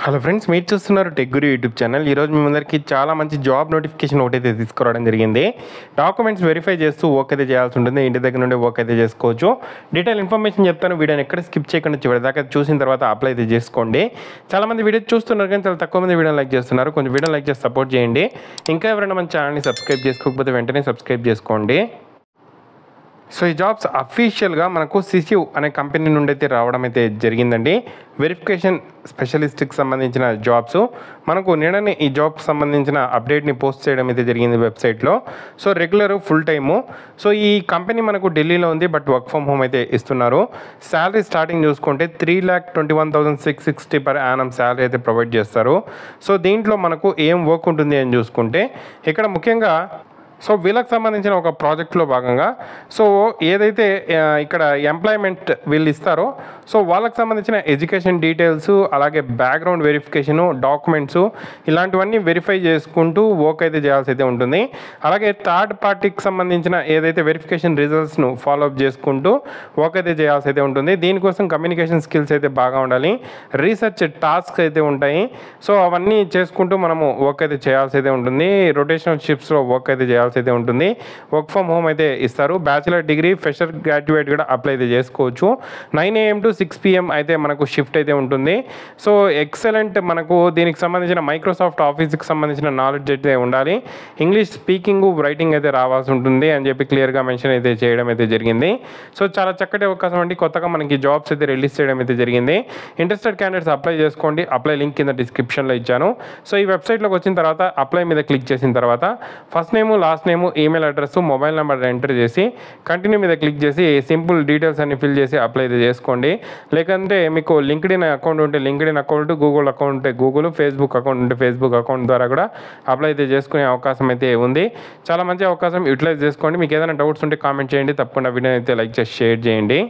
Hello friends, మీరు చూస్తున్నారు tech గురు YouTube channel. ఈరోజు మీ ముందరికి చాలా మంచి జాబ్ నోటిఫికేషన్ ఒకటైతే తీసుకురావడం జరిగింది. డాక్యుమెంట్స్ వెరిఫై చేస్తూ వర్క్ అయితే చేయాల్సి ఉంటుంది. ఇంటి దగ్గర నుండి వర్క్ అయితే చేసుకోవచ్చు. డీటెయిల్ ఇన్ఫర్మేషన్ చెప్తాను. వీడియోని ఎక్కడ స్కిప్ చేయకుండా చివరి దాకా చూసిన తర్వాత అప్లై అయితే చేసుకోండి. చాలామంది వీడియో చూస్తున్నారు కానీ చాలా తక్కువ మంది వీడియో లైక్ చేస్తున్నారు. కొంచెం వీడియో లైక్ చేసి సపోర్ట్ చేయండి. ఇంకా ఎవరైనా మన ఛానల్ని సబ్స్క్రైబ్ చేసుకోకపోతే వెంటనే సబ్స్క్రైబ్ చేసుకోండి. సో ఈ జాబ్స్ అఫీషియల్గా మనకు సిసియు అనే కంపెనీ నుండి అయితే రావడం అయితే జరిగిందండి. వెరిఫికేషన్ స్పెషలిస్ట్కి సంబంధించిన జాబ్స్ మనకు నిన్ననే ఈ జాబ్కి సంబంధించిన అప్డేట్ని పోస్ట్ చేయడం అయితే జరిగింది వెబ్సైట్లో. So regular full time. So ఈ కంపెనీ మనకు ఢిల్లీలో ఉంది, బట్ వర్క్ ఫ్రమ్ హోమ్ అయితే ఇస్తున్నారు. శాలరీ స్టార్టింగ్ చూసుకుంటే 3,21,660 per annum శాలరీ అయితే ప్రొవైడ్ చేస్తారు. సో దీంట్లో మనకు ఏం వర్క్ ఉంటుంది అని చూసుకుంటే ఇక్కడ ముఖ్యంగా సో వీళ్ళకి సంబంధించిన ఒక ప్రాజెక్ట్లో భాగంగా సో ఏదైతే ఇక్కడ ఎంప్లాయ్మెంట్ వీళ్ళు ఇస్తారో సో వాళ్ళకి సంబంధించిన ఎడ్యుకేషన్ డీటెయిల్స్, అలాగే బ్యాక్గ్రౌండ్ వెరిఫికేషను, డాక్యుమెంట్స్ ఇలాంటివన్నీ వెరిఫై చేసుకుంటూ వర్క్ అయితే చేయాల్సి అయితే ఉంటుంది. అలాగే థర్డ్ పార్టీకి సంబంధించిన ఏదైతే వెరిఫికేషన్ రిజల్ట్స్ను ఫాలోఅప్ చేసుకుంటూ వర్క్ అయితే చేయాల్సి అయితే ఉంటుంది. దీనికోసం కమ్యూనికేషన్ స్కిల్స్ అయితే బాగా ఉండాలి. రీసెర్చ్ టాస్క్ అయితే ఉంటాయి. సో అవన్నీ చేసుకుంటూ మనము వర్క్ అయితే చేయాల్సి అయితే ఉంటుంది. రొటేషనల్ షిఫ్ట్స్లో వర్క్ అయితే చేయాల్సి అయితే ఉంటుంది. వర్క్ ఫ్రమ్ హోమ్ అయితే ఇస్తారు. బ్యాచిలర్ డిగ్రీ, ఫ్రెషర్ గ్రాడ్యుయేట్ కూడా అప్లై అయితే చేసుకోవచ్చు. 9 AM to 6 PM అయితే మనకు షిఫ్ట్ అయితే ఉంటుంది. సో ఎక్సలెంట్ మనకు దీనికి సంబంధించిన మైక్రోసాఫ్ట్ ఆఫీస్కి సంబంధించిన నాలెడ్జ్ అయితే ఉండాలి. ఇంగ్లీష్ స్పీకింగ్, రైటింగ్ అయితే రావాల్సి ఉంటుంది అని చెప్పి క్లియర్గా మెన్షన్ అయితే చేయడం అయితే జరిగింది. సో చాలా చక్కటి అవకాశం అండి. కొత్తగా మనకి జాబ్స్ అయితే రిలీజ్ చేయడం అయితే జరిగింది. ఇంట్రెస్టెడ్ క్యాండిడేట్స్ అప్లై చేసుకోండి. అప్లై లింక్ కింద డిస్క్రిప్షన్లో ఇచ్చాను. సో ఈ వెబ్సైట్లోకి వచ్చిన తర్వాత అప్లై మీద క్లిక్ చేసిన తర్వాత ఫస్ట్ నేము, లాస్ట్ నేము, email address, mobile number enter చేసి కంటిన్యూ మీద క్లిక్ చేసి సింపుల్ డీటెయిల్స్ అన్ని ఫిల్ చేసి అప్లై అయితే చేసుకోండి. లేకంటే మీకు లింక్డ్ఇన్ అకౌంట్ ఉంటే లింక్డ్ఇన్ అకౌంట్, గూగుల్ అకౌంట్ ఉంటే గూగుల్, ఫేస్బుక్ అకౌంట్ ఉంటే ఫేస్బుక్ అకౌంట్ ద్వారా కూడా అప్లై అయితే చేసుకునే అవకాశం అయితే ఉంది. చాలా మంచి అవకాశం, యూటిలైజ్ చేసుకోండి. మీకు ఏదైనా డౌట్స్ ఉంటే కామెంట్ చేయండి. తప్పకుండా వీడియో అయితే లైక్ చేసి షేర్ చేయండి.